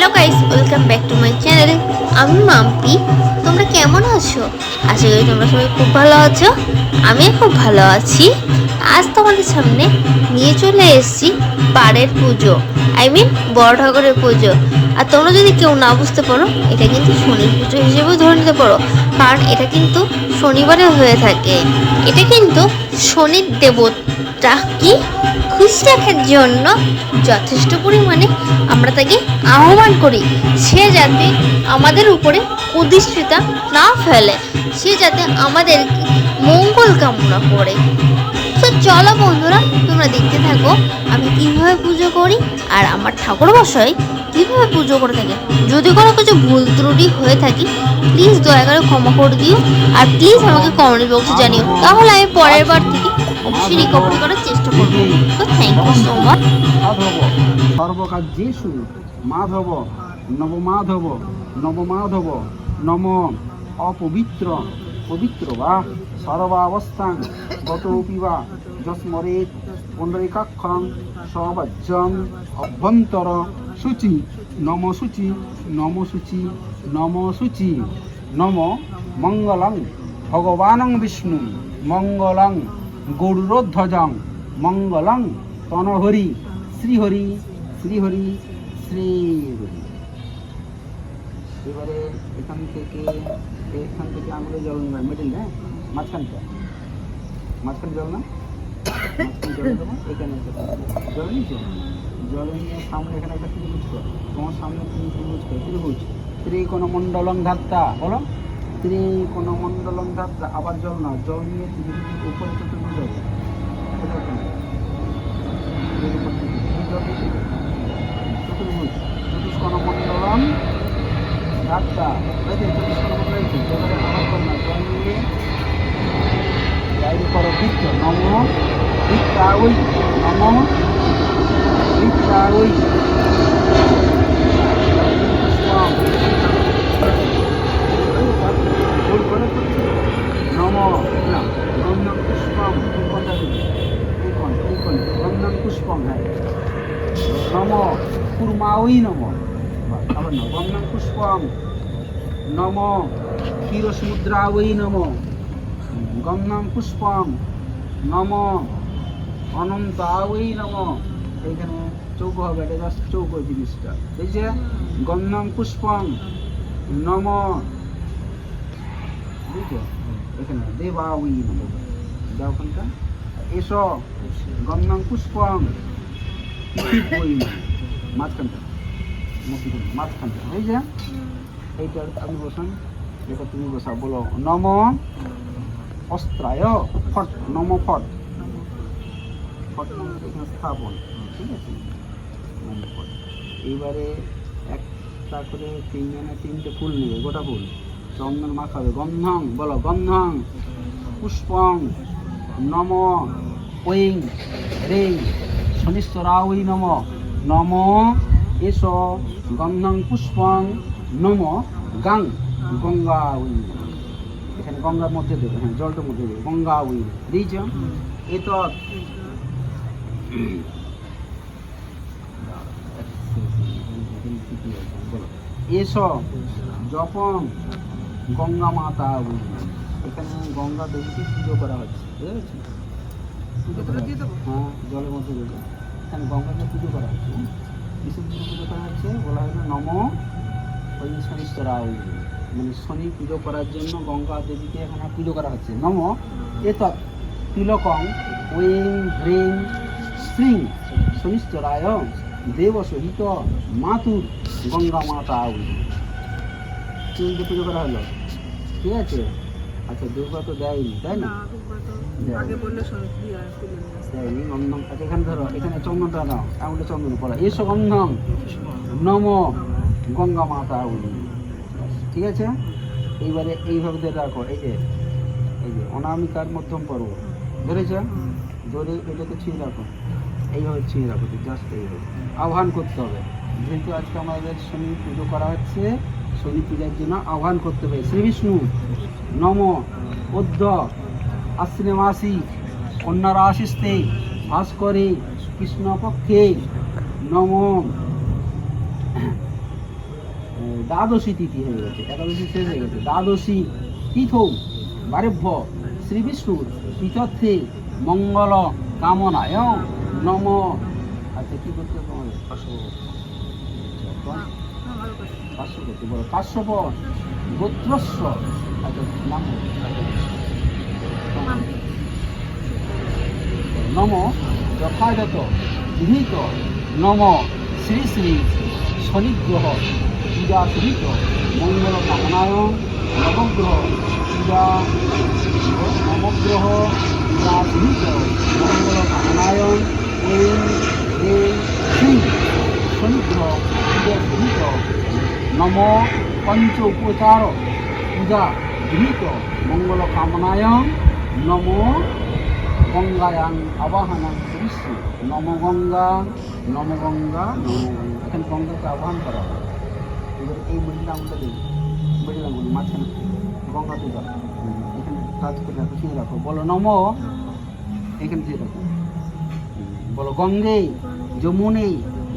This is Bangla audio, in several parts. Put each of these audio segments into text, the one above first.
Hello guys, welcome back to my channel. আমি মাম্পি। তোমরা কেমন আছো? আশা করি তোমরা সবাই খুব ভালো আছো। আমি খুব ভালো আছি। আজ তোমাদের সামনে নিয়ে চলে এসেছি পাড়ের পুজো, বড় ঠাকুরের পুজো। আর তোমরা যদি কেউ না বুঝতে পারো, এটা কিন্তু শনির পুজো হিসেবেও ধরে নিতে পারো, কারণ এটা কিন্তু শনিবারে হয়ে থাকে। এটা কিন্তু শনির দেবতা কি খুশি রাখার জন্য যথেষ্ট পরিমাণে আমরা তাকে আহ্বান করি, সে যাতে আমাদের উপরে কুদৃষ্টিটা না ফেলে, সে যাতে আমাদের মঙ্গল কামনা করে। তো চলো বন্ধুরা, তোমরা দেখতে থাকো আমি কিভাবে পুজো করি আর আমার ঠাকুর মশাই কিভাবে পুজো করে থাকে। যদি কোনো কিছু ভুল ত্রুটি হয়ে থাকে, প্লিজ দয়া করে ক্ষমা করে দিও, আর প্লিজ আমাকে কমেন্ট বক্সে জানিও, তাহলে আমি পরের বার থেকে অবশ্যই রিকভারি করার চেষ্টা করবো। তো থ্যাংক ইউ সো মাচ। সর্বকার্যেষু মাধব নবমাধব নবমাধব নম অপবিত্র পবিত্র বা সর্বাবস্থান গতোপি বা যস্মরেত পুণ্ডরিকাক্ষং সবাজ্যম অভ্যন্তর শুচি নম শুচি নম শুচি নম শুচি নম মঙ্গলং ভগবানং বিষ্ণু মঙ্গলং গরুরধ্বজং মঙ্গলং তনহরি শ্রীহরি শ্রীহরি শ্রীহরি। এবারে এখান থেকে আঙুলে জল নেবে, মিডিল, হ্যাঁ, মাঝখানে জল না, মাঝখানে জল দেবো। এখানে জল নিচে জল নিয়ে সামনে এখানে একটা ত্রিভুজ করো, তোমার সামনে তুমি ত্রিভুজ করো, ত্রিভুজ ত্রিকোণমণ্ডলং ধাত্তা, বলো ত্রিকোণমণ্ডলং ধাত্তা। আবার জল না, জল নিয়ে ত্রিভুজের উপরে চতুর্ভুজ হবে, চতুর্ভুজ চতুষ্কোণমণ্ডলম ধাত্তা, চতুষ্কোণমণ্ডল রয়েছে। এবারে আমার কন্যা জল নিয়ে বাইরে করো বৃত্ত, নম বৃত্তাওই নম বৃত্তাওই নম না গন্ধম পুষ্পম গন্ধম পুষ্পম, হ্যাঁ, নম কুর্মাওই নম, আবার না গন্ধম পুষ্পম নম ক্ষীরসমুদ্রাওই নম গন্ধম পুষ্পম নম অনন্তাওই নম। এইখানে চৌকো হবে, এটা জাস্ট চৌকো জিনিসটা, এই যে গন্ধম পুষ্পম নম, বুঝছো, এখানে দেবাওই নম, দাও ওখানটা এসো গন্ধম পুষ্পম ওই মাঝখানটা মাঝখানটা, এই যে এইটা আপনি বসান, এটা তুমি বসা, বলো নম অস্ত্রায় ফট, নম ফট, ফট মানে এখানে স্থাপন, ঠিক আছে, নম ফট। এইবারে একটা করে তিনটে ফুল নেবে, গোটা ফুল, চন্দন মাখাবে, গন্ধং, বলো গন্ধং পুষ্পং নম ওইং রেং শনিশ্বরাওই নম নম এস গন্ধং পুষ্পং নম গাং গঙ্গা ওই, এখানে গঙ্গার মধ্যে দেবে, হ্যাঁ, জলটার মধ্যে দেবে, গঙ্গা ওই দিয়েছ। এত এস জপং গঙ্গা মাতা ওই, এখানে গঙ্গা দেবীকে পুজো করা হচ্ছে, বুঝতে পেরেছি? হ্যাঁ, জলের মধ্যে দেবে, এখানে গঙ্গাকে পুজো করা হচ্ছে, কিসের পুজো করা হচ্ছে বলা হয়েছে নম ওই শনিশ্বরা ওই, মানে শনি পুজো করার জন্য গঙ্গা দেবীকে এখানে পুজো করা হচ্ছে। নম এত তিলকং ওয়েং হ্রেং শ্রীং শনিশ্বরায় দেব সহিত মাতুর গঙ্গা মাতা ওই, তিনটে পুজো করা হলো, ঠিক আছে। আচ্ছা, দুর্গা তো দেয়নি, তাই না? দেয়নি গন্ধম। আচ্ছা, এখানে ধরো, এখানে চন্দনটা নাও, এমনটা চন্দন পড়া, এসো গন্ধম নম গঙ্গা মাতা ওই, ঠিক আছে। এইবারে এইভাবে ধরে রাখো, এই যে অনামিকার মধ্যম পর্ব ধরেছ, ধরে এটাকে ছুঁয়ে রাখো, এইভাবে ছুঁয়ে রাখো, জাস্ট এইভাবে আহ্বান করতে হবে। যেহেতু আজকে আমাদের শনি পুজো করা হচ্ছে, শনি পূজার জন্য আহ্বান করতে হবে। শ্রী বিষ্ণু নম অদ্য আশ্বিনে মাসি কন্যা রাশিস্তে ভাস্করে কৃষ্ণপক্ষে নম দ্বাদশী তিথি হয়ে গেছে, একাদশী শেষ হয়ে গেছে, দ্বাদশী তিথৌ বারেভ্য শ্রী বিষ্ণুর পীঠর্থে মঙ্গল কামনায় নম। আচ্ছা কি করতে হবে তোমাদের? 500 করতে বলো। 500 গোত্রস্য, আচ্ছা নাম নম যথাযথ বিহিত নম শ্রী শ্রী শনিগ্রহ পূজা সহিত মঙ্গল কামনায় নবগ্রহ পূজা নবগ্রহ পূজা সহিত মঙ্গল কামনায় ওম হ্রিং শ্রী শনিগ্রহ পূজা সহিত নম পঞ্চ উপচার পূজা গৃহীত মঙ্গল কামনায় নম গঙ্গায়াং আবাহনাং শ্রীশ্য নম গঙ্গা নম গঙ্গা নম গঙ্গা। এখানে গঙ্গাকে আবাহন করা হয়। এবার এই মহিলা আমরা দেখি মহিলা বলি মাঝখানে গঙ্গাতে যাও, এখানে কাজ করে রাখো, শুয়ে রাখো, বলো নম, এখানে শুয়ে রাখো, বলো গঙ্গে যমুনে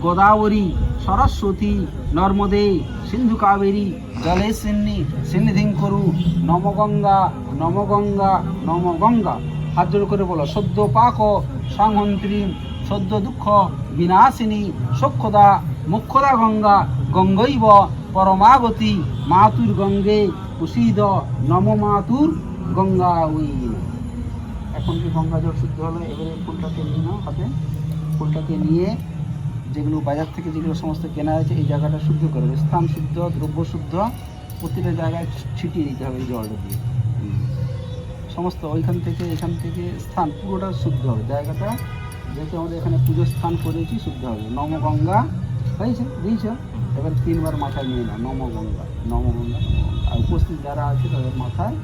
গোদাবরী সরস্বতী নর্মদে সিন্ধু কাবেরী জলে সিন্নিধিং করু নম গঙ্গা নম গঙ্গা নম গঙ্গা। হাত জোড় করে বলো সদ্য পাক সংহন্ত্রী সদ্য দুঃখ বিনাশিনী সক্ষদা মুক্ষদা গঙ্গা গঙ্গৈব পরমাগতি মাতুর গঙ্গে কুশিদ নম মাতুর গঙ্গা ওই। এখন কি গঙ্গা জল শুদ্ধ হলো? এবারে ফুলটাকে নিয়ে নাও হাতে, ফুলটাকে নিয়ে যেগুলো বাজার থেকে যেগুলো সমস্ত কেনা হয়েছে এই জায়গাটা শুদ্ধ করবে, স্থান শুদ্ধ দ্রব্য শুদ্ধ প্রতিটা জায়গায় ছিটিয়ে দিতে হবে এই জলটা দিয়ে। সমস্ত ওইখান থেকে এখান থেকে স্থান পুরোটা শুদ্ধ হবে, জায়গাটা যেহেতু আমাদের এখানে পুজোর স্থান করেছি শুদ্ধ হবে। নম গঙ্গা হয়েছে দিয়েছ, এবার 3 বার মাথায় নিয়ে নাও নম গঙ্গা নম গঙ্গা নম গঙ্গা। আর উপস্থিত যারা আছে তাদের মাথায়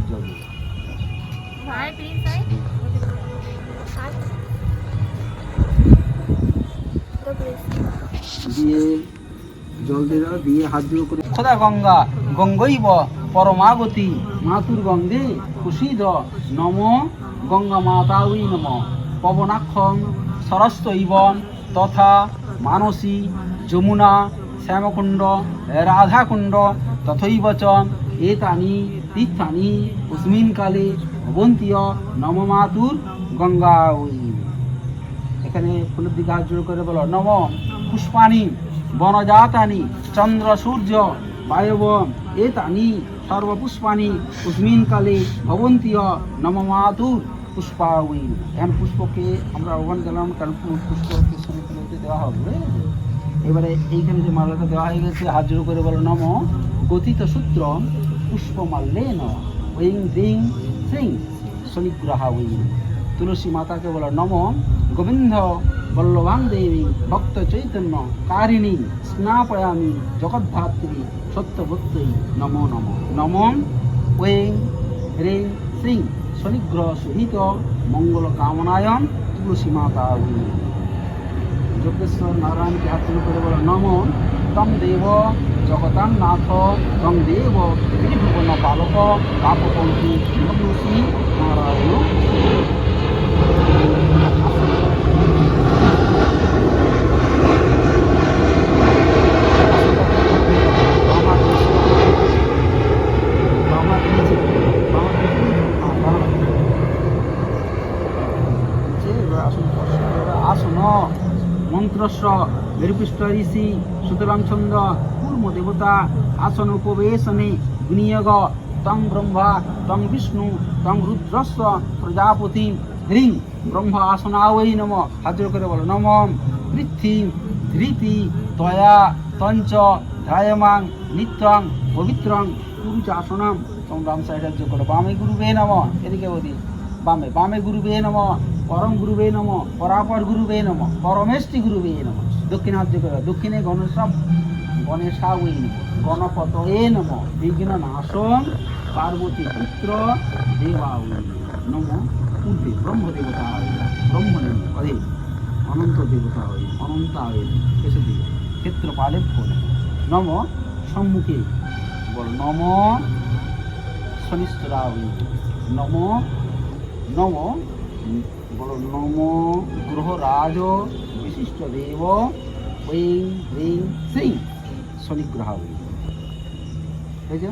জল দিও। দিয়ে জল দিয়ে দিয়ে হাত জোড় করে খোদা গঙ্গা গঙ্গৈব পরমাগতি মাতুর গঙ্গে কুশিদ নম গঙ্গা মাতাউই নম পবনাক্ষং সরস্বইবন তথা মানসী যমুনা শ্যামকুণ্ড রাধাকুণ্ড তথৈব চ এতানি তীর্থানি তস্মিন কালে ভবন্তীয় নম মাতুর গঙ্গা ওই। এখানে ফুলের দিকে হাত জোড় করে বলো নম পুষ্পানি বনজাতানি চন্দ্র সূর্য বায়ব এতানি সর্বপুষ্পানি তস্মিন কালে ভবন্তীয় নম মাতুর পুষ্পাউই। এখন পুষ্পকে আমরা আহ্বান গেলাম কারণ পুষ্পকে শনিতে দেওয়া হবে। এবারে এইখানে যে মালাটা দেওয়া হয়ে গেছে হাত জোড় করে বলো নম গতিত সূত্র পুষ্পমাল্যেন ওইং হ্রিং শ্রীং শনিগ্রহা ওই। তুলসী মাতাকে বলো নম গোবিন্দ বল্লভাং দেবী ভক্ত চৈতন্য কারিণী স্নাপয়ামি জগদ্ধাত্রী সত্যভক্তই নমো নম নম ওং হ্রিং শ্রীং শনিগ্রহ সহিত মঙ্গল কামনায়ন তুলসী মাতা। যোগেশ্বর নারায়ণকে হাত করে বলো নম তম দেব জগতাং নাথ তম দেব ত্রিভুবন পালক পাপপন্থী তুলসী নারায়ণ। আসন মন্ত্রস্য নির্পিষ্ট ঋষি সুতরাং ছন্দ কূর্ম দেবতা আসন উপবেশনে বিনিয়োগ তং ব্রহ্মা তং বিষ্ণু তং রুদ্রস্য প্রজাপতি হ্রিং ব্রহ্ম আসনাওই নম। হাজর করে বলো নম পৃথ্বী ধৃতি তয়া তঞ্চ ধ্যায়মাং নিত্যং পবিত্রং পুরুষ আসনম। তোমরা বাম সাইড হাজর করো বামে গুরুবে নম, এদিকে বলি বামে বামে গুরুবে নম পরম গুরুবে নম পরাপর গুরুবে নম পরমেষ্টি গুরুবে নম। দক্ষিণ হাত করে দক্ষিণে গণেশা ওই গণপত এ নম বিঘ্ন নাশন পার্বতী পুত্র দেবা ওই নম। পূর্বে ব্রহ্মদেবতা হয় ব্রহ্মদেব অরে অনন্ত দেবতা হয় অনন্তা হয় এসে দিবে ক্ষেত্রপালে ফল নম। সম্মুখে বল নম শনিষ্ঠরা ওই নম নম বলো নম গ্রহরাজ বিশিষ্ট দেব ওই হ্রিং শ্রী শনিগ্রহ। এই যে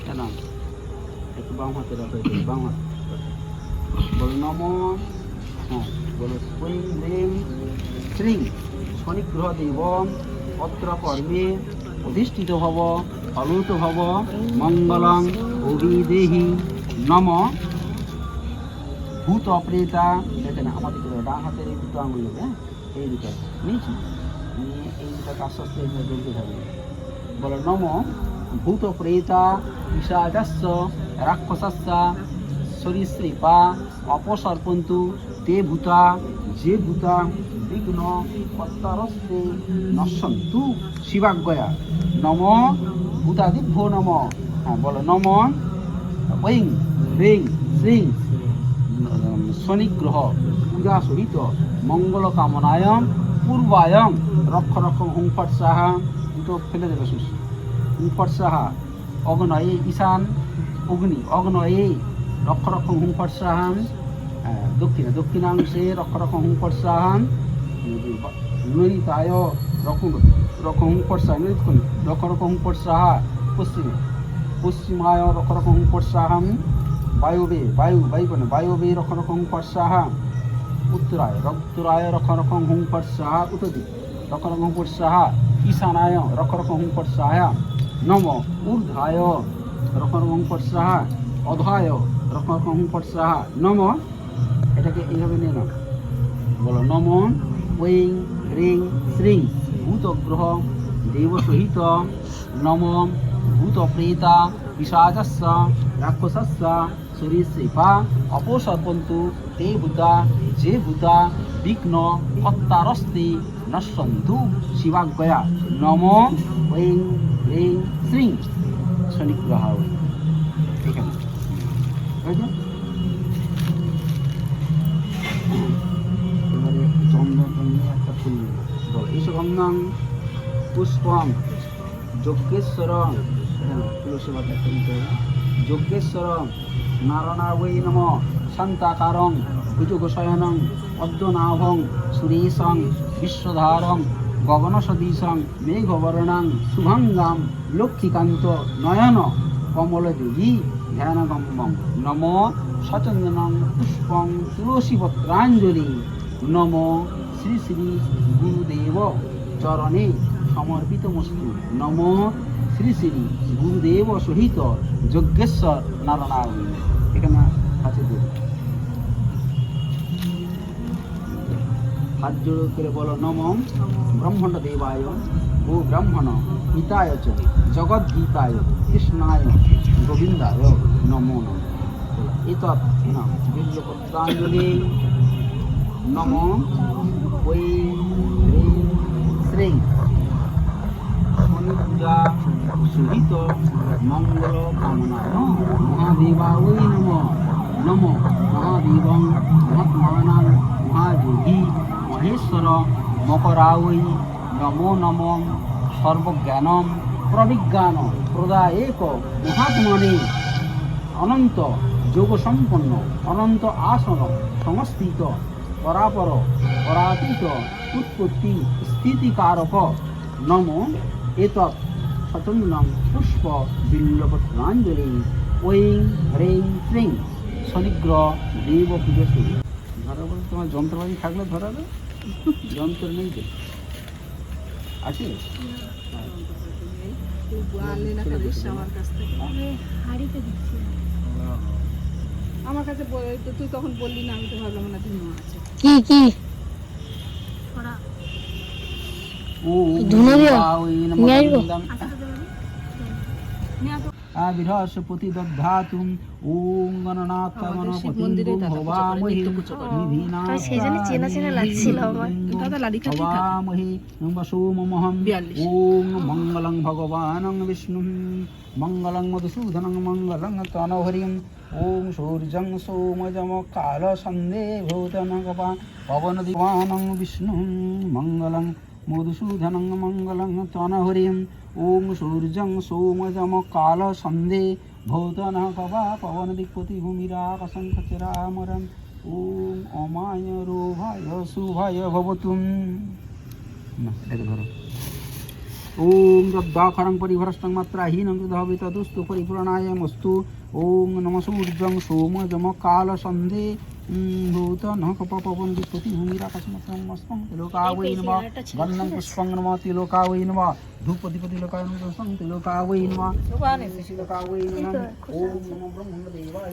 কেন একটু বাম হাতে রাখো, একটু বাম হাত বলো নম, হ্যাঁ বলো স্প্রিং রিং শ্রী শনিগ্রহ দেব অত্র কর্মে অধিষ্ঠিত ভব অলুত ভব মঙ্গলং অভিদেহি নম ভূত প্রেতা। দেখেন আমাদের ডান হাতের এই দুটো আঙুল নেবে, হ্যাঁ এই দুটো নিয়েছি, নিয়ে এই দুটো কাজ আস্তে এখানে দৌড়তে থাকবে। বলো নম ভূত প্রেতা পিশাচাস্য রাক্ষসাস্য সরীসৃপা অপসর্পন্তু তে ভূতা যে ভূতা বিঘ্ন কর্তারস্তে নশ্যন্তু শিবাজ্ঞয়া নম ভূতাদিভ্যো নম। হ্যাঁ বলো নম ঐং হ্রিং শ্রীং শনিগ্রহ পূজা সহিত মঙ্গল কামনায়ং পূর্বায়ং রক্ষ রক্ষ হুং ফট সাহা, দুটো ফেলে দেবে সুস হুং ফট সাহা অগ্নয়ে ঈশান অগ্নি অগ্নয়ে রক্ষ রক্ষ হুং ফট সাহান দক্ষিণে দক্ষিণাংশে রক্ষ রক্ষ হুং ফট সাহান নৈতায় রক্ষ রক্ষ হুং ফট সাহা রক্ষ রক্ষ হুং ফট সাহা পশ্চিমে পশ্চিমায় রক্ষ রক্ষ হুং ফট সাহান বায়ুবে বায়ুবে রক্ষ রক্ষ হুং ফট সাহা উত্তরায় রক্ষ রক্ষ হুং ফট সাহা উত্তরদিক রক্ষ রক্ষ হুং ফট সাহা ঈশানায় রক্ষ রক্ষ হুং ফট সাহা নম ঊর্ধ্বায় রক্ষ রক্ষ হুং ফট সাহা অধায় রক্ষ রক্ষ হুং ফট সাহা নম। এটাকে এইভাবে নিয়ে নাও, বলো নম ঐং হ্রিং শ্রীং ভূতগ্রহ দেব সহিত নম ভূত প্রেতা পিশাচস্য রাক্ষসস্য সরীসৃপা অপসর্পন্তু তে ভূতা যে ভূতা বিঘ্ন কর্তারস্তে নশ্যন্তু শিবাজ্ঞয়া নম ঐং হ্রিং শ্রীং শনিগ্রহ। এখানে এবারে চন্দ্রটা নিয়ে একটা ফুল বল ঈশগন্ধাং পুষ্পম যজ্ঞেশ্বর তুলসী পাতা একটা নিতে হবে। যজ্ঞেশ্বর নারায়ণাবৈ নম শান্তাকারং ভুজগশয়নং পদ্মনাভং সুরেশং বিশ্বধারং গগনসদৃশং মেঘবর্ণাং শুভঙ্গাম লক্ষ্মীকান্ত নয়ন কমলযোগী ধ্যানগম্বং নম সচন্দনং পুষ্পং তুলসীপত্রাঞ্জলি নম শ্রী শ্রী গুরুদেব চরণে সমর্পিতমস্তু নম শ্রী শ্রী গুরুদেব সহিত যজ্ঞেশ্বর নারায়ণ। এখানে আছে দেব হাত জোড় করে বলো নম ব্রহ্মণ্ড দেবায় ও ব্রাহ্মণ হিতায় চ জগদ্গীতায় কৃষ্ণায় গোবিন্দায় নমো নম। এতৎ বিল্লপত্রাঞ্জলি নম ঐ হ্রিং শ্রীং শনিপূজা সহিত মঙ্গল কামনায় মহাদেবায় নম নম মহাদেবং মহাত্মানাং মহাযোগী মহেশ্বর মকরায় নমো নম সর্বজ্ঞানম প্রবিজ্ঞান প্রদায়েক মহাত্মনে অনন্ত যোগসম্পন্ন অনন্ত আসন সংস্থিত পরাপর পরাতীত উৎপত্তি স্থিতিকারক নম এতৎ সচন্দনং পুষ্প বিল্লপত্রাঞ্জলি ঐং হ্রিং শ্রীং শনিগ্রহ দেব পূজা শুরু। ধরা বলে তোমার যন্ত্রপাতি থাকলে ধরাবে, যন্ত্র নেই যে আছে আমার কাছে তুই তখন বললি না, আমি তো ভাবলাম না ধুনো আছে। কি কি ধুনো দিও নিয়ে আসবো। আবিরহস্পতি দদ্ধাতুম ওম গণনাথ গণপতিং ভবামহি তাই সেই জন্য চেনা চেনা লাগছিল আমার। ভবামহি বসুমহম ওম মঙ্গলং ভগবানং বিষ্ণুঃ মঙ্গলং মধুসূদনং মঙ্গলং তনহরিং ওম সূর্যং সোমযম কাল সন্ধে ভূতনগপা পবনদিবানং বিষ্ণুঃ মঙ্গলং मधुसूदनं मङ्गलं तनहरिं ॐ सूर्यं सोमजम कालसन्धे भूतनः कवा पवनदिक्पतिभूमिराकशङ्खचिरामरम् ॐ अमाय रोहाय शुभाय भवतु। ओम तद्दाखरं परिभ्रष्टं मात्राहीनं तदहवि तदुस्तु परिपूर्णायमस्तु। ओम नमः सूर्यं सोमजम कालसन्धे भूतनः कपपवनदिक्पतिभूमिराकशङ्खचिरामरं तिलोकावै नमः गन्धं पुष्पं नमः तिलोकावै नमः धूपदीपतिलोकाय नमः तिलोकावै नमः तिलोकावै नमः। ओम नमो ब्रह्मदेवाय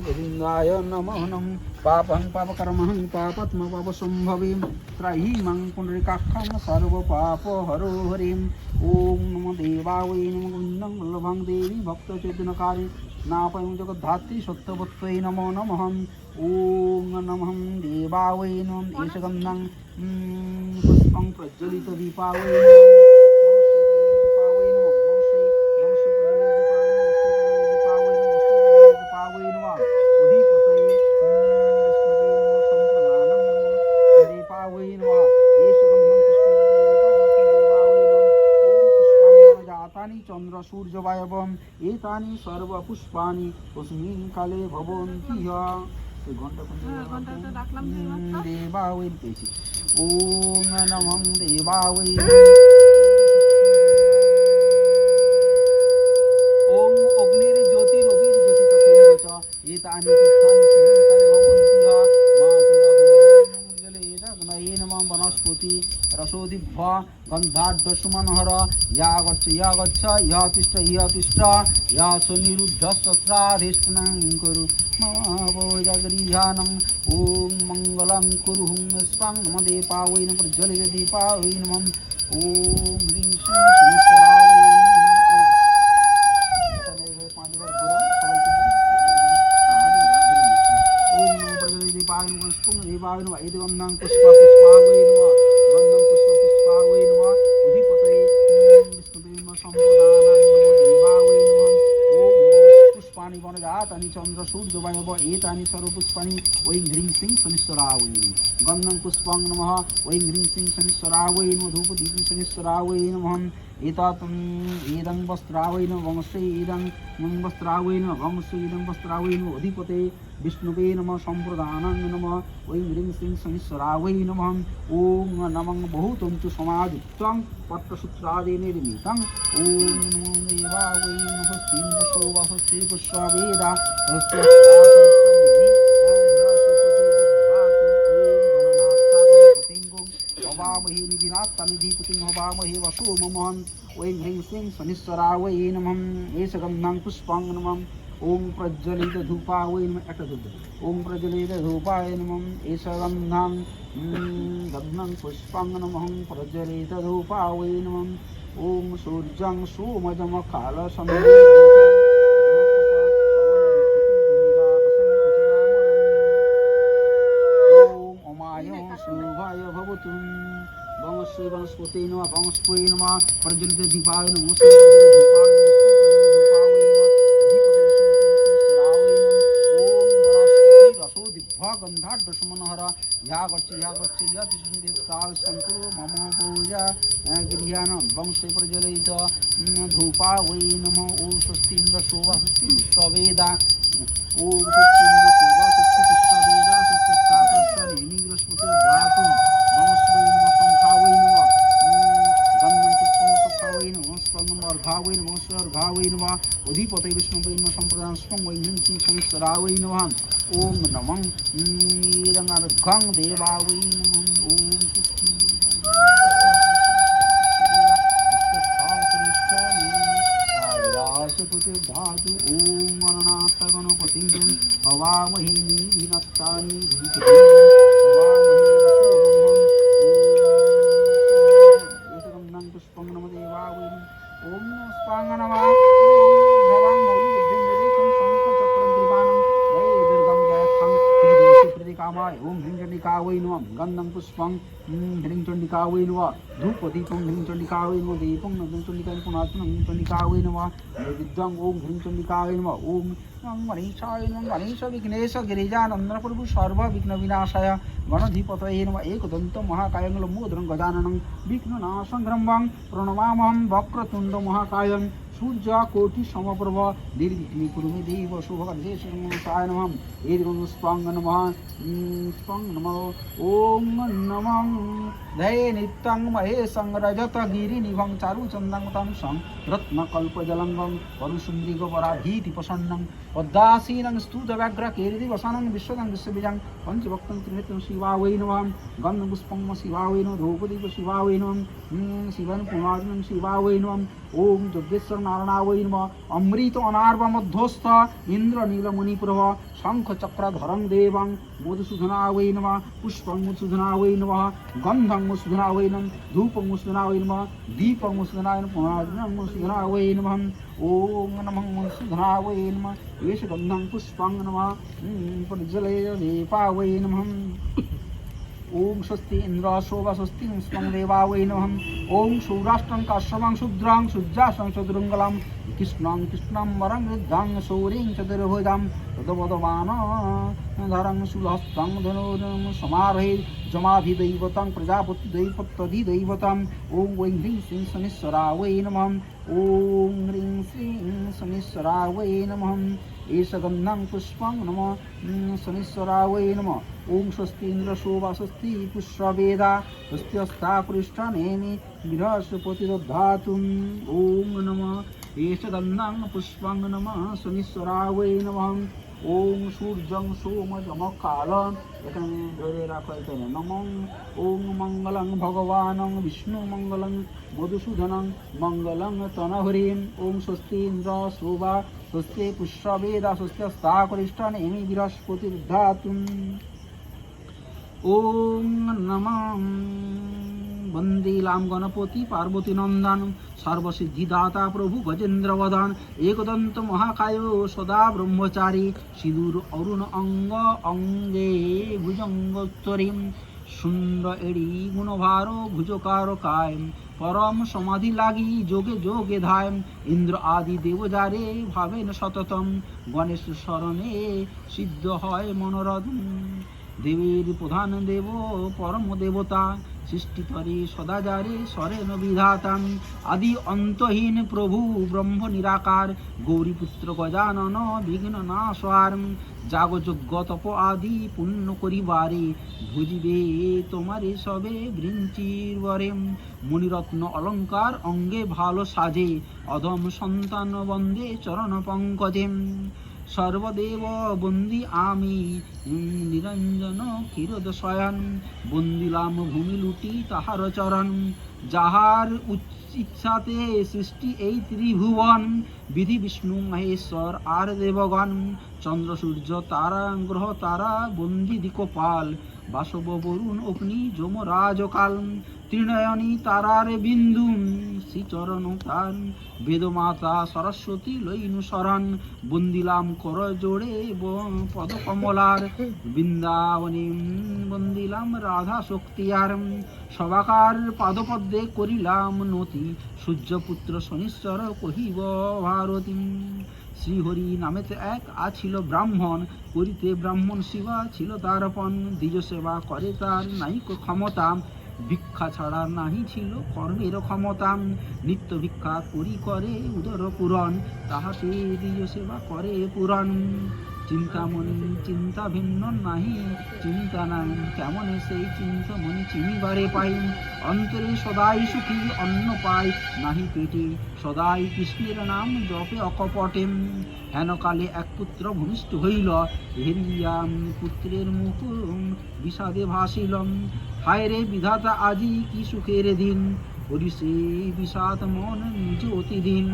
गोविन्दाय नमः नमः पापं पापकर्महं पापत्म पापसम्भवीं त्रयीमं पुण्डरीकाक्षं सर्वपापहरो हरिं। ओम नमो देवावै नमः गोविन्दं वल्लभं देवी भक्तचेतनकारी नापयं जगद्धात्री सत्यवत्यै नमो नमः। ओम नमः देवावै नमः एषगन्धं पुष्पं प्रज्वलितदीपावै चंद्र सूर्य वायवम एतानि सर्व पुष्पाणि तस्मिन् काले भवन्ति देवावै ओम नमः देवावै ओम अग्निर्ज्योतिरभिर्ज्योतितथैव च एतानि तीर्थानि तस्मिन् काले भवन्ति मातुरग्नये नमः वनस्पति रसोदिभ्य गन्धाढ्यसुमनहर या गच्छ या तिष्ठ या सुनिरुद्धस्तत्राधिष्ठनं कुरु ममावोजगरीहानं। ॐ मङ्गलं कुरु हुं स्पं नमः देवावै नमः प्रज्वलितदीपावै नमः। ॐ ह्रीं श्रीं शनिश्चरावै नमः। देवाय नमः एतगन्धं पुष्पावै नमः गन्धं पुष्पावै नमः अधिपतये विष्णुवे नमः सम्प्रदानाय नमो देवावै नमः। ओम पुष्पाणि वनजातानि चन्द्र सूर्यवायव एतानि सर्वपुष्पाणि ऐं ह्रीं श्रीं शनिश्चरावै नमः। गन्धं पुष्पं नमः ऐं ह्रीं श्रीं शनिश्चरावै नमः। धूपदीपं शनिश्चरावै नमः। एतत् इदं वस्त्रावै नमः वंशे इदं वस्त्रावै नमः वंशे इदं वस्त्रावै नमः अधिपते विष्णुवे नमः सम्प्रदानं नमः ऐं ह्रीं श्रीं शनिश्चरावै नमः। ओम नमः बहुतन्तु समायुक्तं पट्टसूत्रादिनिर्मितं। ओम नमो देवावै नमः स्त्रीन्द्रसो वहस्ते पुष्पवेदा हवामहे निधिनात्तनिधिपतिं हवामहे वसो ममहं। ऐं ह्रीं श्रीं शनिश्चरावै नमः एष गन्धं पुष्पं नमः। ओम प्रज्वलित धूपावै नमः एक धूप ओम प्रज्वलित धूपाय नमः एष गन्धं गन्धं पुष्पं नमः प्रज्वलित धूपावै नमः। ओम सूर्यं सोमजम कालसन्धे ओम अमाय शुभाय भवतु। वंशे वनस्पते नमः वंशपये नमः प्रज्वलित दीपाय नमः गन्धाढ्यसुमनहर या गच्छ यतिशङ्कुरु मम पूजा गृहाणं वंशे प्रज्वलित धूपावै नमः। ॐ स्वस्तीन्द्र शोभा स्वस्ति पुष्पवेदा ॐ स्वस्तीन्द्र शोभा स्वस्ति पुष्पवेदा स्वस्तिस्तापुष्पनिमिग्रस्पति धातु वंशवै नमः शङ्खावै नमः गन्धं पुष्पं सखावै नमः स्पन्दं अर्घावै नमः स्वर्घावै नमः अधिपते विष्णुवै नमः सम्प्रदानं स्पं वै ह्रीं श्रीं शनिश्चरावै नमः। ओम नमः ईदंगर्घं देवावै नमः। ओम धातु ओम मरणात्तगणपतिं हवामहे निधिनत्तानि हवामहे पुष्पं नमः देवावै। ओम पुष्पांग नमः। ओम भवां मौलिबुद्धिं निरेखं शङ्खचक्रं त्रिबाणं जय दुर्गं जय खं कामाय ओम ह्रीं चंडिकावै नमः गन्धं पुष्पं ह्रीं चंडिकावै नमः धूपदीपं ह्रीं चंडिकावै नमः दीपं ह्रीं चंडिकावै पुनार्चनं ह्रीं चंडिकावै नमः नैवेद्यं ओम ह्रीं चंडिकावै नमः ओम गणेशाय नमः गणेश विघ्नेश गिरिजानन्दन प्रभु सर्व विघ्न विनाशाय गणधिपतये नमः एकदन्त महाकायं लम्बोदरं गजाननं विघ्ननाशं ग्रह्मं प्रणमामहं वक्रतुण्ड महाकायं सूर्य कोटि समप्रभ निर्विघ्ने कुरु मे देव शुभकर्षेशाय नमः एवं स्पंग नमः स्पंग नमः ओम नमः धये नित्यं महेशं रजत गिरिनिभं चारुचन्दं तं सं रत्नकल्पजलङ्गं वरुषुन्द्रिगपराधीति प्रसन्नं पद्मासीनं स्तुतव्याघ्रकीर्तिवसनं विश्वदं विश्वबीजं पञ्चभक्तं त्रिनेत्रं शिवावै नमः गन्धपुष्पं शिवावै नमः धूपदीप शिवावै नमः शिवं पुनार्जनं शिवावै नमः ओम जगदीश्वर नारायणावै नमः अमृत अनार्व मध्वस्थ इंद्र नीलमुनिप्रभ शंख चक्रधरं देवं मधुसूदनावै नमः पुष्पं मधुसूदनावै नमः गन्धं मधुसूदनावै नमः धूपं मधुसूदनावै नमः दीपं मधुसूदनावै नमः पुनार्जनं मधुसूदनावै नमः ओम नमः मधुसूदनावै नमः एष गन्धं पुष्पं नमः प्रज्वलय दीपावै नमः ओम स्वस्ति इंद्र शोभा स्वस्ति स्मं देवावै नमः ओम सौराष्ट्रं काश्यपं शुद्रां शुज्जासं चतुरङ्गलं कृष्णं कृष्णं वरं वृद्धां शौरीं चतुर्भुजां तदवदमानधरं सुहस्तं धनुर् समारोहे जमाधिदैवतं प्रजापतिदैवतधिदैवतम् ओम वै ह्रीं श्रीं शनीश्वरावै नमः ओम ह्रीं श्रीं शनीश्वरावै नमः एष गन्धं पुष्पं नमः शनीश्वरावै नमः ओम स्वस्ति इंद्र शोभा स्वस्ति पुष्पवेदा स्वस्त्यस्ता पृष्ठनेमि बृहस्पतिर्दधातुम् ओम नमः एष गन्धं पुष्पं नमः शनीश्वरावै नमः ओम सूर्यं सोमजमकालं এখানে ধরে রাখো এখানে নমঃ ওম মঙ্গলং ভগবানং বিষ্ণু মঙ্গলং মধুসূদনং মঙ্গলং তনহরিম ওম স্বস্তি ইন্দ্র শোভা স্বস্তি পুষ্পবেদা স্বস্ত্যস্তাকরিষ্ঠনেমি বৃহস্পতির্দধাতুम् ओम नमः वंदे गणपति पार्वती नंदन सर्वसिद्धिदाता प्रभु गजेन्द्रवदन एकदंत महाकाय सदा ब्रह्मचारी सिंदूर अरुण अंग अंगे भुजंगोत्तरी सुंदर एड़ी गुणभार भुजकार काय परम समाधि लागी जोगे जोगे धाय इंद्र आदि देवजारे भावेन सततम गणेश शरणे सिद्ध হয় मनोरथ देवीर प्रधान देव परम देवता सृष्टितरे सदाचारे सरेन विधाता आदि अंतहीन प्रभु ब्रह्म निराकार गौरीपुत्र गजानन विघ्न नाशार जागयज्ञ तप आदि पुण्य करिबारे भुजिबे तुम्हारे सबे वृंचिरवरे मणिरत्न अलंकार अंगे भालो साजे अधम सन्तान वंदे चरण पंकजे सर्वदेव बंदी आमी निरंजन क्षीरद शयन बंदिलाम भूमि लुटी ताहार चरण যাহার ইচ্ছাতে সৃষ্টি এই ত্রিভুবন বিধি বিষ্ণু মহেশ্বর আর দেবগণ চন্দ্র সূর্য তারা গ্রহ তারা বন্দি দিকপাল বাসব বরুণ অগ্নি যমরাজ কাল ত্রিনয়নী তারার বিন্দু শ্রীচরণ তার বেদমাতা সরস্বতী লইনু শরণ বন্দিলাম কর জোড়ে পদ কমলার বৃন্দাবনী বন্দিলাম রাধা শক্তিয়ার সবাকার পাদপদ্মে করিলাম নতি সূর্যপুত্র শনিশ্বর কহিব ভারতী শ্রীহরি নামেতে এক আছিল ব্রাহ্মণ করিতে ব্রাহ্মণ শিবা ছিল তারপন দ্বিজ সেবা করে তার নাইক ক্ষমতা ভিক্ষা ছাড়া নাহি ছিল কর্মের ক্ষমতা নিত্য ভিক্ষা করি করে উদর পূরণ তাহাতে দ্বিজ সেবা করে পুরাণ চিন্তামণি চিন্তা ভিন্ন নাহি চিন্তা নাই কেমন সেই চিন্তামণি চিনিবারে পাই অন্তরে সদাই সুখী অন্ন পাই নাহি পেটে সদাই কৃষ্ণের নাম জপে অকপটে হেনকালে এক পুত্র ভূমিষ্ঠ হইল হেরিয়া পুত্রের মুখ বিষাদে ভাসিল হায় রে বিধাতা আজি কি সুখের দিন করিছে বিষাদ মন নিজ অতিদিন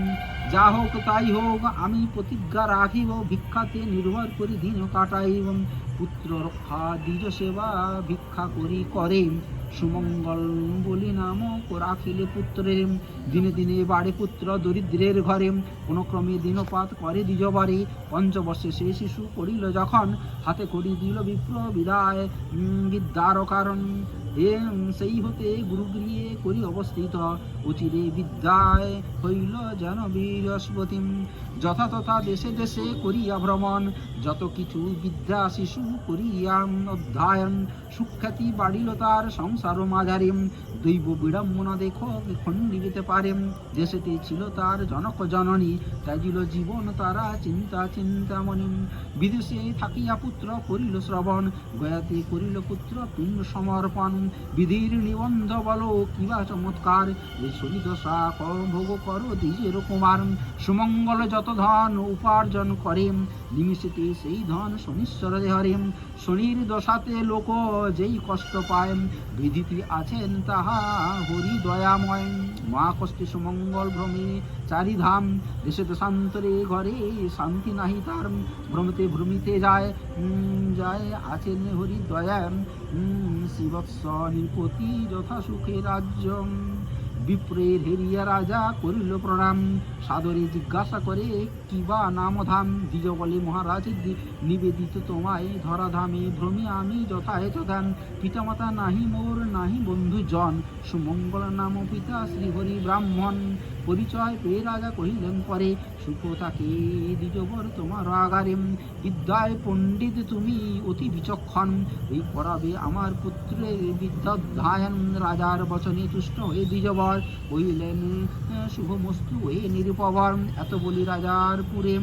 যা হোক তাই হোক আমি প্রতিজ্ঞা রাখিব ভিক্ষাতে নির্ভর করি দিন কাটাইব পুত্র রক্ষা দ্বিজ সেবা ভিক্ষা করি করে সুমঙ্গল বলি নাম রাখিলে পুত্রের দিনে দিনে বাড়ে পুত্র দরিদ্রের ঘরে কোন ক্রমে দিনপাত করে দ্বিজবারে পঞ্চবর্ষে সে শিশু করিল যখন হাতে করি দিল বিপ্র বিদায় বিদ্যার কারণ সেই হতে গুরুগৃহে করি অবস্থিত অচিরে বিদ্যায় হইল যেন বৃহস্পতি যথা তথা দেশে দেশে করিয়া ভ্রমণ যত কিছু বিদ্যা শিশু করিয়া অধ্যয়ন সুখ্যাতি বাড়িল তার সংসার মাঝারি দৈব বিড়ম্বনা দেখো খণ্ডিতে পারে দেশেতে ছিল তার জনক জননী ত্যাজিল জীবন তারা চিন্তামণি বিদেশে থাকিয়া পুত্র করিল শ্রবণ গয়াতে করিল পুত্র পিণ্ড সমর্পণ বিধির নিবন্ধ বলো কিবা চমৎকার এই শনি দশা ভোগ করো দ্বিজের কুমার সুমঙ্গল যত ধন উপার্জন করে নিমিষেতে সেই ধন শনিশ্বর হরে শনির দশাতে লোক যেই কষ্ট পায় বিধিতে আছেন তাহা হরি দয়াময় মা কষ্টে সুমঙ্গল ভ্রমে চারিধাম দেশে দেশান্তরে ঘরে শান্তি নাহি তার ভ্রমিতে যায় আছেন হরি দয়া শিবৎস নৃপতি যথা সুখে রাজ্য বিপ্রের হেরিয়া রাজা করিল প্রণাম সাদরে জিজ্ঞাসা করে কিবা নাম ধাম দ্বিজ বলে মহারাজ নিবেদিত তোমায় ধরাধামে ভ্রমি আমি যথায় যথান পিতামাতা নাহি মোর নাহি বন্ধুজন সুমঙ্গল নাম পিতা শ্রীহরি ব্রাহ্মণ পরিচয় পেয়ে রাজা কহিলেন পরে সুখ তাকে দ্বিজবর তোমার আগারে বিদ্যায় পণ্ডিত তুমি অতি বিচক্ষণ এই করাবে আমার পুত্রের বিদ্যাধ্যায়ন রাজার বচনে তুষ্ট হয়ে দ্বিজবর কহিলেন শুভমস্তু এ নিরুপবর এত বলি রাজার পুরে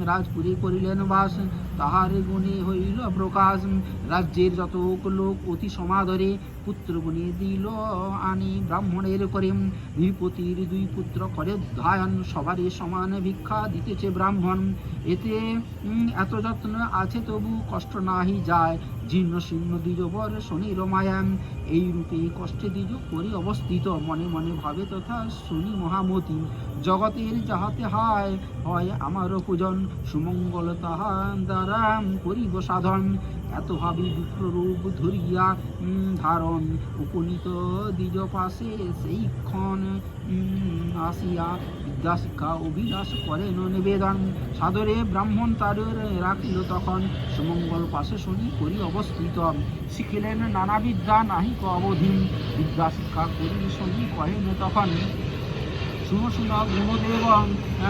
রাজপুরে করিলেন বাস তাহার গুণে হইল প্রকাশ রাজ্যের যত লোক অতি সমাদরে পুত্র গুণে দিল আনি ব্রাহ্মণের করে নৃপতির দুই পুত্র করে অধ্যয়ন সবারই সমান ভিক্ষা দিতেছে ব্রাহ্মণ এতে এত যত্ন আছে তবু কষ্ট নাহি যায় জীর্ণ শীর্ণ দ্বিজবর শনির মায়াম এই রূপে কষ্টে দ্বিজ করি অবস্থিত মনে মনে ভাবে তথা শনি মহামতি জগতের যাহাতে হয় আমারও পূজন সুমঙ্গল তাহা দ্বারা করিব সাধন এত ভাবি বিপ্ররূপ ধরিয়া ধারণ উপনীত দ্বিজ পাশে সেই ক্ষণ আসিয়া বিদ্যা শিক্ষা অভিলাষ করেন নিবেদন সাদরে ব্রাহ্মণ তাদের রাখিল তখন সুমঙ্গল পাশে শনি করি অবস্থিত শিখিলেন নানা বিদ্যা নাহি অবধি বিদ্যা শিক্ষা করি শনি কহেন তখন শুনো শুনো গুণদেব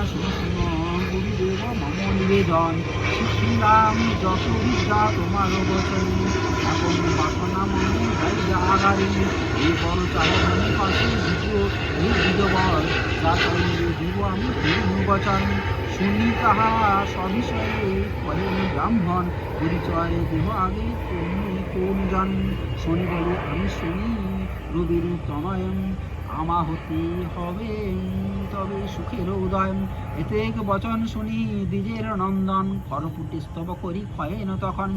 শুনো শুনো গুরুদেব মম নিবেদন শিখিলাম যত বিদ্যা তোমার বচন এখন বাসনা মনে যাই আগারি এই বড় চালনের পাশে দ্বিজবর যা চাইলে দিব আমি বচন শুনি তাহা সবিষয়ে কহেন ব্রাহ্মণ পরিচয় দেহ আগে তুমি কোন জন শনি বলে আমি শুনি রবির তনয়ন আমা হতে হবে তবে সুখের উদয় এতে এক বচন শুনি দ্বিজের নন্দন করপুটে স্তব করি ক্ষয়েন তখন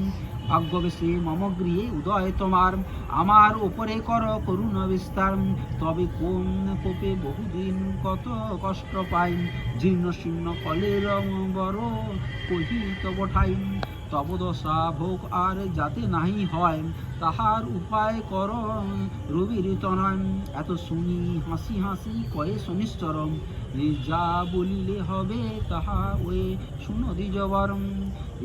ভাগ্যবেশে মম গৃহে উদয় তোমার আমার উপরে কর করুণ বিস্তার তবে কোন কোপে বহুদিন কত কষ্ট পাই জীর্ণ শীর্ণ কলের বড় কহি তব ঠাই তব দশা ভোগ আর যাতে নাহি হয় তাহার উপায় কর রবির তনয় এত শুনি হাসি হাসি কয়ে শনিশ্চরম যা বলিলে হবে তাহা ওয়ে শুনো দ্বিজবর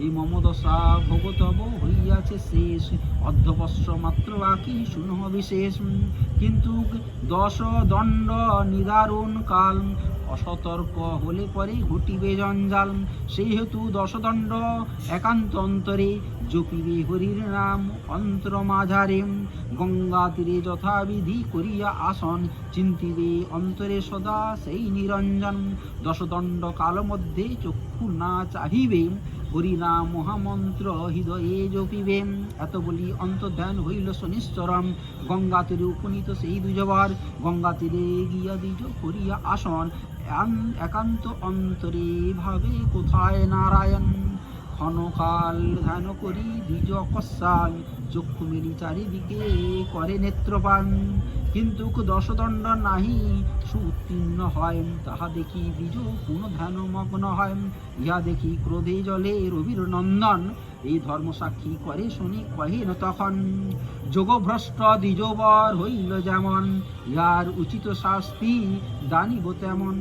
এই মম দশা ভোগ তব হইয়াছে শেষ অর্ধবস্ত্র মাত্র বাকি শুনহ বিশেষ কিন্তু 10 দণ্ড নিদারুণ কাল অসতর্ক হলে পরে ঘটিবে জঞ্জাল সেই হেতু 10 দণ্ড একান্ত অন্তরে জপিবে হরির নাম অন্তর মাঝারে গঙ্গা তীরে যথাবিধি করিয়া আসন চিন্তিবে অন্তরে সদা সেই নিরঞ্জন 10 দণ্ড কাল মধ্যে চক্ষু না চাহিবে হরিনাম মহামন্ত্র হৃদয়ে জপিবে এত বলি অন্তর্ধ্যান হইল শনিশ্চরম গঙ্গা তীরে উপনীত সেই দ্বিজবর গঙ্গা তীরে গিয়া দ্বিজ করিয়া আসন একান্ত অন্তরে ভাবে কোথায় নারায়ণ ক্ষণকাল ধ্যান করি দ্বিজ অকস্মাৎ চক্ষু মেলি চারিদিকে করে নেত্রপান কিন্তু 10 দণ্ড নাহি সুউত্তীর্ণ হয়, তাহা দেখি দ্বিজ পুনঃ ধ্যান মগ্ন হয়। ইহা দেখি ক্রোধে জলে রবির নন্দন, এই ধর্ম সাক্ষী করে শুনি কহিন তখন, যোগভ্রষ্ট দ্বিজবর হইল যেমন, ইহার উচিত শাস্তি দানিব তেমন।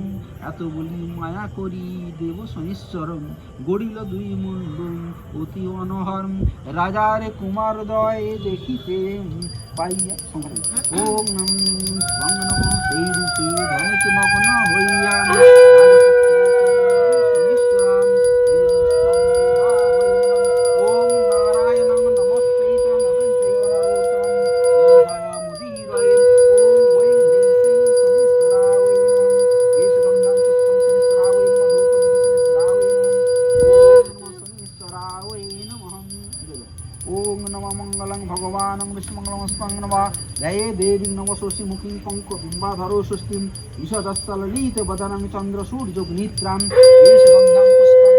এত বলি মায়া করি দেব শনিশ্বর, গড়িল দুই মুন্ড অতি অনহর। রাজার কুমারদয় দেখিতে পাইয়া ওম নম সেই রূপে ধনেতে মগ্ন হইয়া ओम नमः मंगलं भगवानं विष्णुमंगलमस्तं नमः जये देवी नमः स्वस्ति मुखी पंक बिंबाधरो स्वस्ति ईशदस्तललित वदनं चंद्र सूर्योग्नित्रां ईशगंधं पुष्पं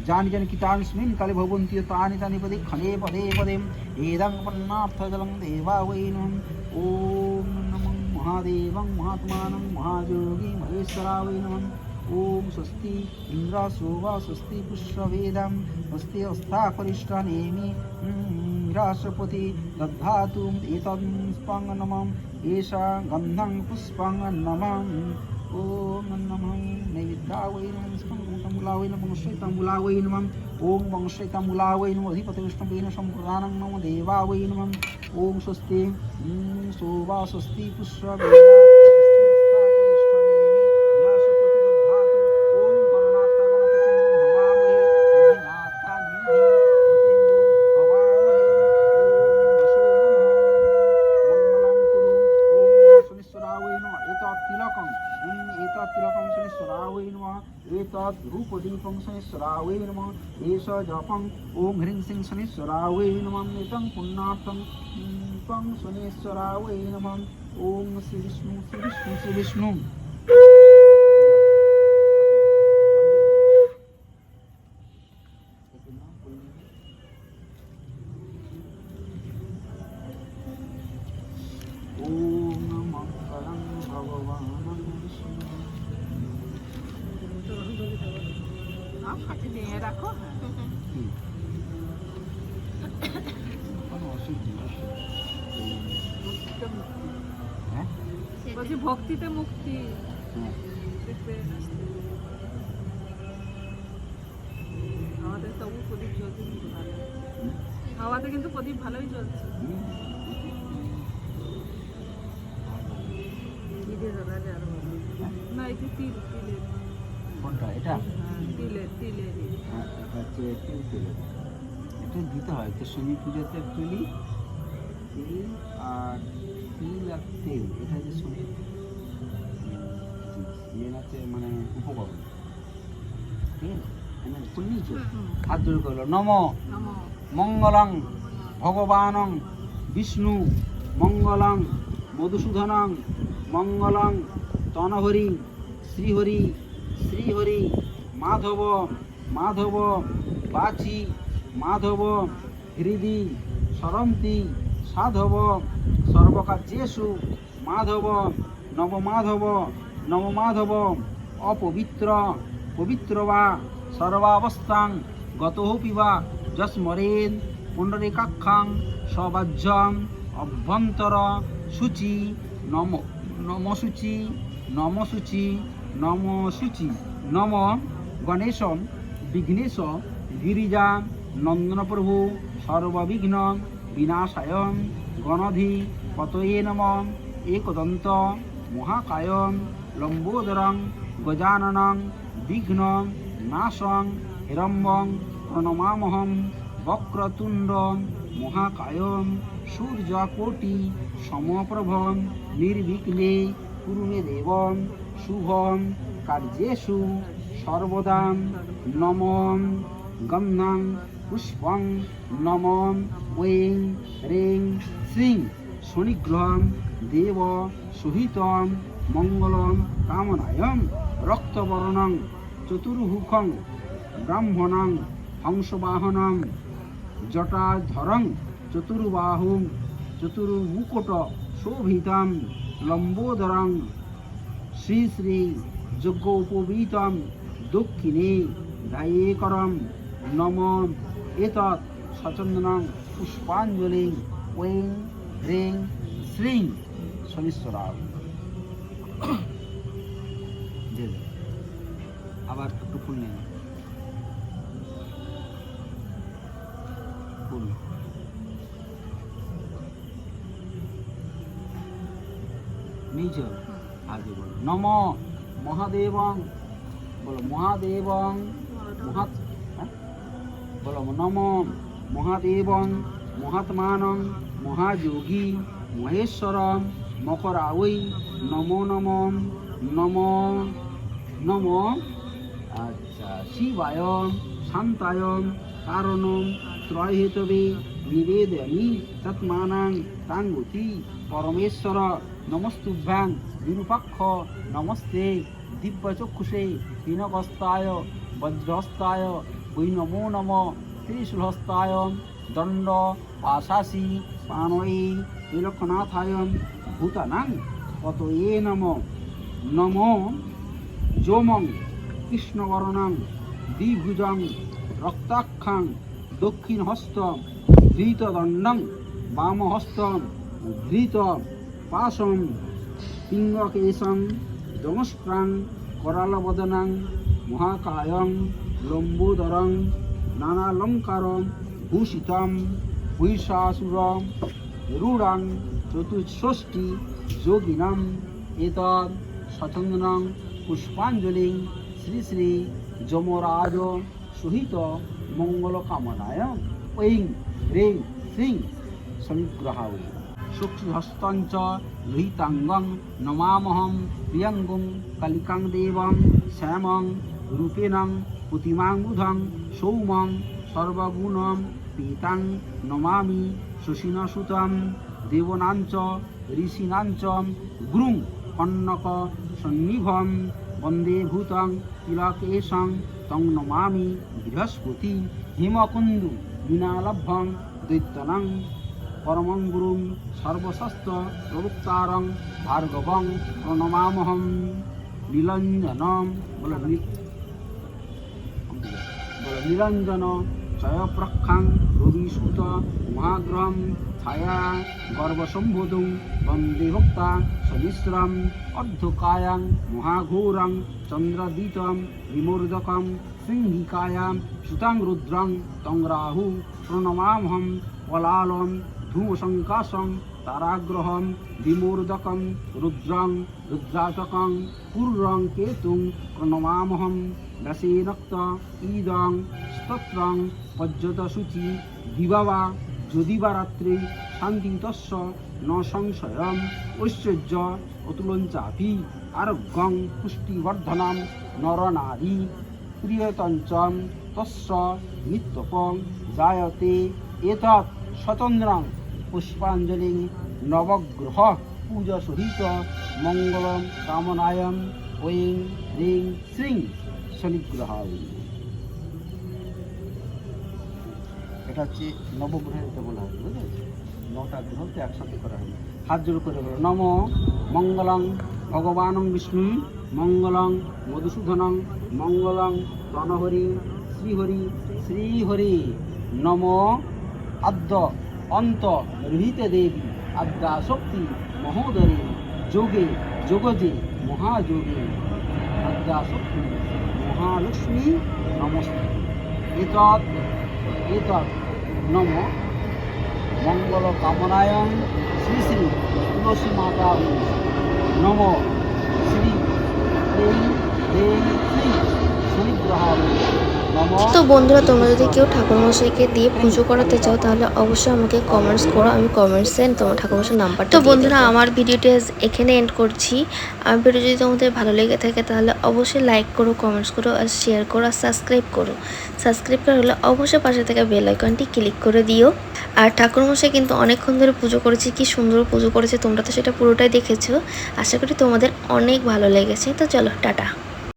जानि जानि कितान्स्मिन् काले भवन्ति तानि तानि पदे खने पदे पदे एदं पन्नार्थजलं देवा वै नमः ॐ नमः महादेवं महात्मानं महायोगी महेश्वरा वै नमः ॐ स्वस्ति इन्द्रासोवा स्वस्ति पुष्पवेदं स्वस्ति अस्ताकरिष्ठानेमि राष्ट्रपति दद्धातु एतद् पुष्पं नमः एषा गन्धं पुष्पं नमः ओम नमः नैवेद्यावै नमः स्पन्दमुलावै नमः वंशैतामुलावै नमः ओम वंशैतामुलावै नमः अधिपति विष्णुवेन सम्प्रदानं नमः देवावै नमः ओम स्वस्ति सोवा स्वस्ति पुष्पवेदा रूपदीपं शनीश्वरावै नमः एष जपं ओम ह्रीं श्रीं शनीश्वरावै नमः एतं पुण्यार्थं त्वं शनीश्वरावै नमः ओम श्री विष्णु श्री विष्णु श्री विष्णु ओम मंगलं भगवानं विष्णु হাতে নিয়ে রাখো বলছি ভক্তিতে মুক্তি আমাদের তবু প্রদীপ জ্বলছে কিন্তু ভালো হাওয়াতে কিন্তু প্রদীপ ভালোই জ্বলছে না এটা তিল তিলের কোনটা এটা তিলের তিলের হ্যাঁ এটা হচ্ছে তিলের এটা দিতে হয় তো শনি পূজাতে তুলি তিল আর তিল আর তেল এটা যে শনি আছে মানে উপকরণ ঠিক আছে পুণ্যিছে হাত জোড় করলো নম মঙ্গলং ভগবানং বিষ্ণু মঙ্গলং মধুসূদনং মঙ্গলং তনহরি শ্রীহরি শ্রীহরি মাধব মাধব বাচি মাধব হৃদি সরন্তি সাধব সর্বকার্যেষু মাধব নবমাধব নবমাধব অপবিত্র পবিত্র বা সর্বাবস্থাং গতোপি বা যস্মরেন পুণ্ডরিকাক্ষাং সবাজ্যম অভ্যন্তর শুচি নম নমশুচি নমশুচি নম শুচি নম গণেশ বিঘ্নেশ গিরিজা নন্দন প্রভু সর্ববিঘ্ন বিনাশায় গণধি পতয়ে নম একদন্ত মহাকায় লম্বোদরং গজাননং বিঘ্ন নাশং হিরম্বং প্রণমামহম বক্রতুণ্ড মহাকায় সূর্যকোটি সমপ্রভ নির্বিঘ্নে কুরু মে দেব শুভম কার্যেষু সর্বদা নমঃ গন্ধং পুষ্পং নমঃ ঐং হ্রিং শ্রীং শনিগ্রহং দেব সহিতং মঙ্গলং কামনায়ং রক্তবর্ণং চতুর্ভুখং ব্রাহ্মণং হংসবাহনং জটাধরং চতুর্বাহুং চতুর্মুকুট শোভিতং লম্বোদরং শ্রী শ্রী যজ্ঞোপবীতং দক্ষিণে ধায়েকরং নমঃ এতৎ সচন্দনং পুষ্পাঞ্জলিং ঐং হ্রিং শ্রীং শনিশ্বরায়। আবার একটু ফুল নেন, ফুল নিচে আগে বলো নম মহাদেবং, বলো মহাদেবং বলো নম মহাদেবং মহাত্মানং মহাযোগী মহেশ্বরং মকরাওই নমো নমঃ নমো নমো আচ্ছা শিবায় শান্তায় কারণং ত্রয়হেতবে নিবেদয়ামি তৎমানাং তাঙ্গতি পরমেশ্বর নমস্তুভ্যাং বিরূপাক্ষ নমস্তে দিব্যচক্ষুষে হীনবস্তায় বজ্রহস্তায় বৈ নমো নমঃ ত্রিশূলহস্তায় দণ্ড পাশাসি পাণয়ে ত্রিলক্ষণাথায় ভূতানাং পতয়ে নমঃ নমো যোমং কৃষ্ণবর্ণং দ্বিভুজং রক্তাক্ষাং দক্ষিণহস্তং ধৃতদণ্ডং বামহস্তং ধৃত পাশং পিঙ্গকেশং দংষ্ট্রাং কৰালবদনাং মহাকায়ং লম্বোদরং নানালঙ্কারং ভূষিতং মহিষাসুরং রূঢ়ং চতুষ্ষষ্টি যোগিনং এতৎ সচন্দনং পুষ্পাঞ্জলিং শ্রী শ্রী যমরাজ সহিত মঙ্গল কামনায় ঐং হ্রিং শ্রীং সনিগ্রহায় শুক্লহস্তঞ্চ লোহিতাঙ্গং নমামহং প্রিয়ঙ্গুং কালিকাং দেবং শ্যামং রূপেণং প্রতিমাং বুধং সৌমং সর্বগুণং পীতাং নমামি শশিনসুতং দেবনাঞ্চ ঋষিনাঞ্চ গুরুং কন্নক সন্নিভং বন্দে ভূতং তিলকেশং তং নমামি বৃহস্পতি হিমকুন্দু বিনালভ্যং দৈত্যনং পরমং গুরুং সর্বশস্ত্র প্রবক্তারং ভার্গবং প্রণমামহং নীলঞ্জনম বলো নীলঞ্জন জয়প্রক্ষাং রবিসুত মহাগ্রহং ছায়া গর্ভসম্ভূতং বন্দে ভক্তা সমিশ্রম অর্ধকায়াং মহাঘোরং চন্দ্রদীতং বিমূর্ধকং সিংহিকায়াং সুতাং রুদ্রং তং রাহু প্রণমামহং পলালং ধূমসংকাশং তারাগ্রহং বিমূর্ধকং রুদ্রং রুদ্রাচকং পুরুরং কেতুং প্রণমামহং দশেনক্ত ঈদং স্তোত্রং পর্যতসূচি দিবাবা যদিবা রাত্রে শান্তিতস্য ন সংশয়ম ঐশ্বর্য অতুলঞ্চাপি আরোগ্যং পুষ্টিবর্ধনম নরনারী প্রিয়তঞ্চম তস্য নিত্যপং জায়তে এতৎ স্বতন্ত্রং পুষ্পাঞ্জলি নবগ্রহ পূজা সহিত মঙ্গলম কামনায়ম ঐং হ্রিং শ্রীং শনিগ্রহায়। এটা হচ্ছে নবগ্রহের এটা বলা হয়, বুঝতে পেরেছি? 9টা গ্রহকে একসাথে করা হয়। হাত জোড় করে বলো নম মঙ্গলং ভগবানং বিষ্ণু মঙ্গলং মধুসূদনং মঙ্গলং রণহরি শ্রীহরি শ্রীহরি নম আদ্য অন্ত রহিতে দেবী আদ্যা শক্তি মহোদরে যোগে যোগজে মহাযোগে আদ্যা শক্তি মহালক্ষ্মী নমস্তে। এতৎ এতৎ নম মঙ্গল কামনায়ং শ্রী শ্রী তুলসী মাতা নম শ্রী হ্রিং হ্রিং শ্রী শনিগ্রহায় তো বন্ধুরা, তোমরা যদি কেউ ঠাকুরমশাইকে দিয়ে পুজো করাতে চাও তাহলে অবশ্যই আমাকে কমেন্টস করো, আমি কমেন্টসে তোমার ঠাকুরমশাই নাম্বারটা। তো বন্ধুরা, আমার ভিডিওটি এখানে এন্ড করছি। আমার ভিডিও যদি তোমাদের ভালো লেগে থাকে তাহলে অবশ্যই লাইক করো, কমেন্টস করো, আর শেয়ার করো, আর সাবস্ক্রাইব করো। সাবস্ক্রাইব করা হলে অবশ্যই পাশে থেকে বেল আইকনটি ক্লিক করে দিও। আর ঠাকুরমশাই কিন্তু অনেকক্ষণ ধরে পুজো করেছি, কি সুন্দর পুজো করেছে, তোমরা তো সেটা পুরোটাই দেখেছো। আশা করি তোমাদের অনেক ভালো লেগেছে। তো চলো, টাটা।